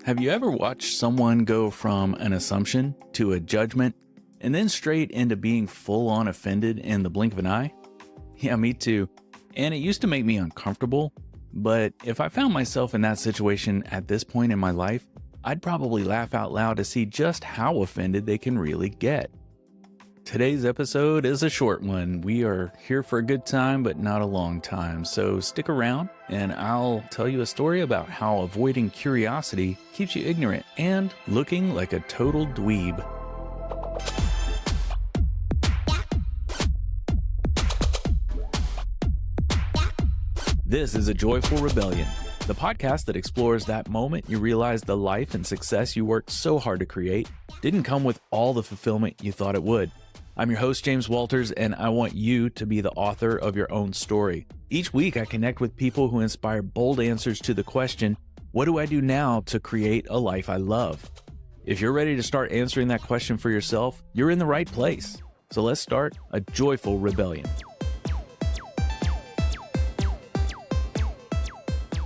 Have you ever watched someone go from an assumption to a judgment and then straight into being full-on offended in the blink of an eye? Yeah, me too. And it used to make me uncomfortable, but if I found myself in that situation at this point in my life, I'd probably laugh out loud to see just how offended they can really get. Today's episode is a short one. We are here for a good time, but not a long time. So stick around and I'll tell you a story about how avoiding curiosity keeps you ignorant and looking like a total dweeb. This is A Joyful Rebellion, the podcast that explores that moment you realize the life and success you worked so hard to create didn't come with all the fulfillment you thought it would. I'm your host, James Walters, and I want you to be the author of your own story. Each week, I connect with people who inspire bold answers to the question, what do I do now to create a life I love? If you're ready to start answering that question for yourself, you're in the right place. So let's start a joyful rebellion.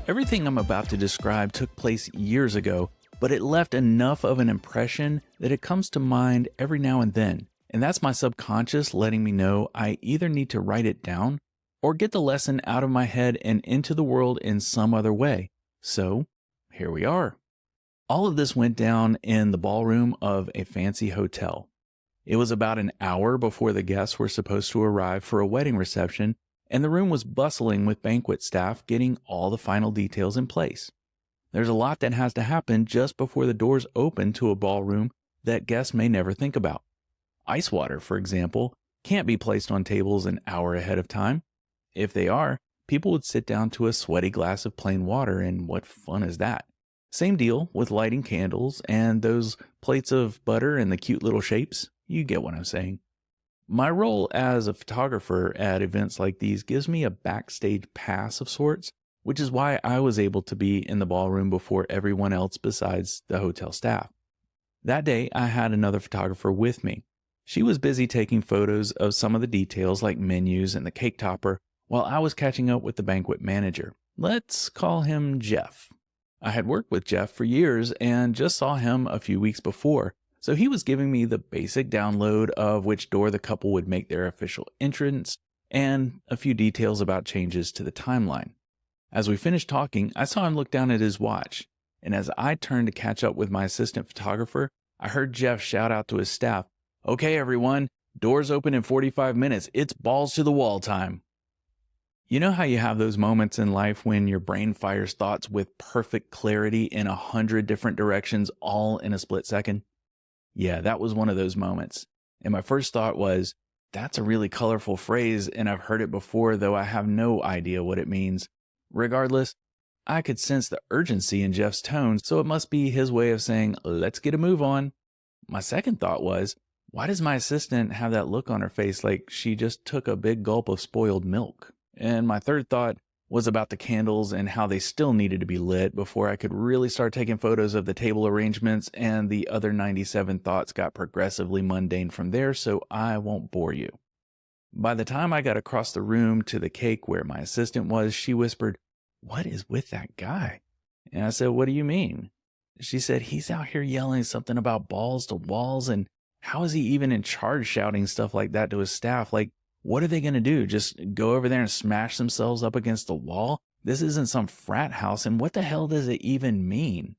Everything I'm about to describe took place years ago, but it left enough of an impression that it comes to mind every now and then. And that's my subconscious letting me know I either need to write it down or get the lesson out of my head and into the world in some other way. So here we are. All of this went down in the ballroom of a fancy hotel. It was about an hour before the guests were supposed to arrive for a wedding reception, and the room was bustling with banquet staff getting all the final details in place. There's a lot that has to happen just before the doors open to a ballroom that guests may never think about. Ice water, for example, can't be placed on tables an hour ahead of time. If they are, people would sit down to a sweaty glass of plain water, and what fun is that? Same deal with lighting candles and those plates of butter and the cute little shapes. You get what I'm saying. My role as a photographer at events like these gives me a backstage pass of sorts, which is why I was able to be in the ballroom before everyone else besides the hotel staff. That day, I had another photographer with me. She was busy taking photos of some of the details like menus and the cake topper while I was catching up with the banquet manager. Let's call him Jeff. I had worked with Jeff for years and just saw him a few weeks before, so he was giving me the basic download of which door the couple would make their official entrance and a few details about changes to the timeline. As we finished talking, I saw him look down at his watch, and as I turned to catch up with my assistant photographer, I heard Jeff shout out to his staff, "Okay, everyone, doors open in 45 minutes. It's balls to the wall time." You know how you have those moments in life when your brain fires thoughts with perfect clarity in 100 different directions all in a split second? Yeah, that was one of those moments. And my first thought was, that's a really colorful phrase and I've heard it before, though I have no idea what it means. Regardless, I could sense the urgency in Jeff's tone, so it must be his way of saying, let's get a move on. My second thought was, why does my assistant have that look on her face like she just took a big gulp of spoiled milk? And my third thought was about the candles and how they still needed to be lit before I could really start taking photos of the table arrangements, and the other 97 thoughts got progressively mundane from there, so I won't bore you. By the time I got across the room to the cake where my assistant was, she whispered, "What is with that guy?" And I said, "What do you mean?" She said, "He's out here yelling something about balls to walls, and how is he even in charge shouting stuff like that to his staff? Like, what are they going to do? Just go over there and smash themselves up against the wall? This isn't some frat house, and what the hell does it even mean?"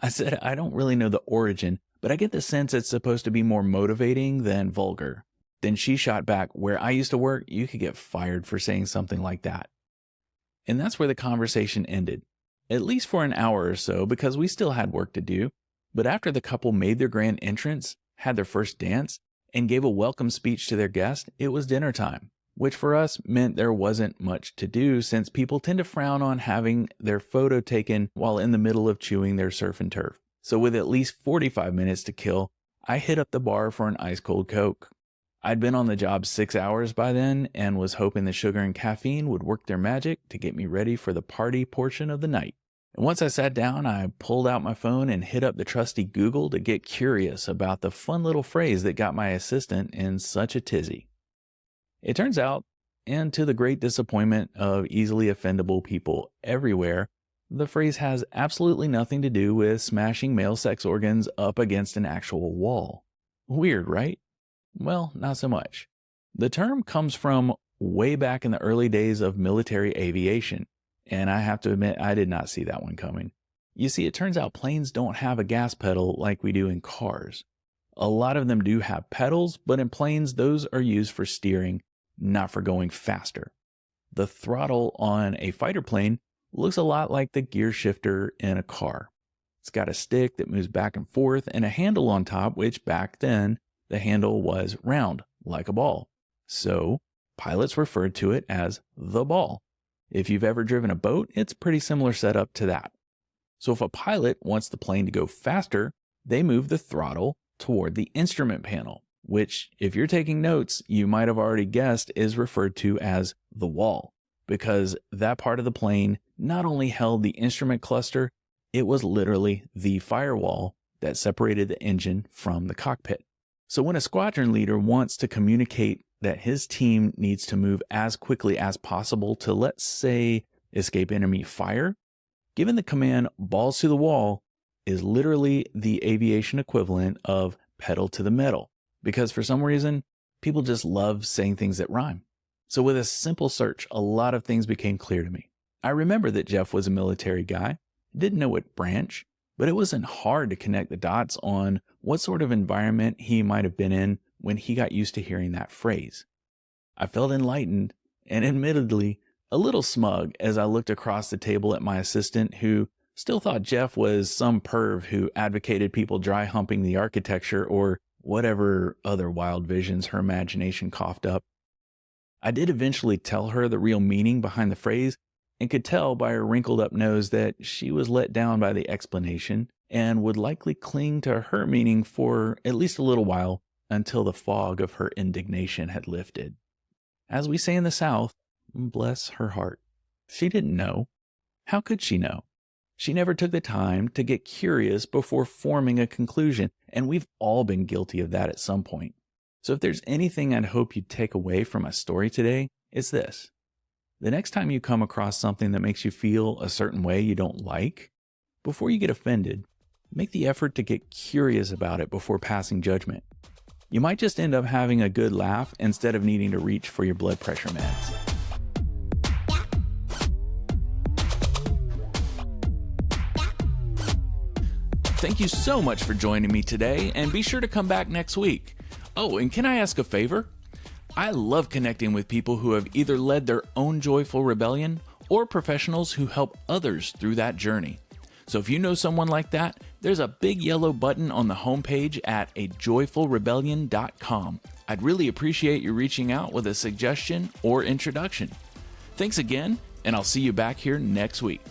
I said, "I don't really know the origin, but I get the sense it's supposed to be more motivating than vulgar." Then she shot back, "Where I used to work, you could get fired for saying something like that." And that's where the conversation ended, at least for an hour or so, because we still had work to do. But after the couple made their grand entrance, had their first dance, and gave a welcome speech to their guest, it was dinner time, which for us meant there wasn't much to do since people tend to frown on having their photo taken while in the middle of chewing their surf and turf. So with at least 45 minutes to kill, I hit up the bar for an ice-cold Coke. I'd been on the job 6 hours by then and was hoping the sugar and caffeine would work their magic to get me ready for the party portion of the night. And once I sat down, I pulled out my phone and hit up the trusty Google to get curious about the fun little phrase that got my assistant in such a tizzy. It turns out, and to the great disappointment of easily offendable people everywhere, The phrase has absolutely nothing to do with smashing male sex organs up against an actual wall. Weird, right? Well, not so much. The term comes from way back in the early days of military aviation, and I have to admit I did not see that one coming. You see, it turns out planes don't have a gas pedal like we do in cars. A lot of them do have pedals, but in planes those are used for steering, not for going faster. The throttle on a fighter plane looks a lot like the gear shifter in a car. It's got a stick that moves back and forth and a handle on top, which back then the handle was round, like a ball. So pilots referred to it as the ball. If you've ever driven a boat, it's a pretty similar setup to that. So if a pilot wants the plane to go faster, they move the throttle toward the instrument panel, which, if you're taking notes, you might have already guessed is referred to as the wall, because that part of the plane not only held the instrument cluster, it was literally the firewall that separated the engine from the cockpit. So when a squadron leader wants to communicate that his team needs to move as quickly as possible to, let's say, escape enemy fire, giving the command balls to the wall is literally the aviation equivalent of pedal to the metal, because for some reason, people just love saying things that rhyme. So with a simple search, a lot of things became clear to me. I remember that Jeff was a military guy, didn't know what branch, but it wasn't hard to connect the dots on what sort of environment he might have been in when he got used to hearing that phrase. I felt enlightened and admittedly a little smug as I looked across the table at my assistant, who still thought Jeff was some perv who advocated people dry humping the architecture or whatever other wild visions her imagination coughed up. I did eventually tell her the real meaning behind the phrase and could tell by her wrinkled up nose that she was let down by the explanation and would likely cling to her meaning for at least a little while until the fog of her indignation had lifted. As we say in the South, bless her heart. She didn't know. How could she know? She never took the time to get curious before forming a conclusion, and we've all been guilty of that at some point. So if there's anything I'd hope you'd take away from my story today, it's this. The next time you come across something that makes you feel a certain way you don't like, before you get offended, make the effort to get curious about it before passing judgment. You might just end up having a good laugh instead of needing to reach for your blood pressure meds. Thank you so much for joining me today, and be sure to come back next week. Oh, and can I ask a favor? I love connecting with people who have either led their own joyful rebellion or professionals who help others through that journey. So if you know someone like that, there's a big yellow button on the homepage at ajoyfulrebellion.com. I'd really appreciate you reaching out with a suggestion or introduction. Thanks again, and I'll see you back here next week.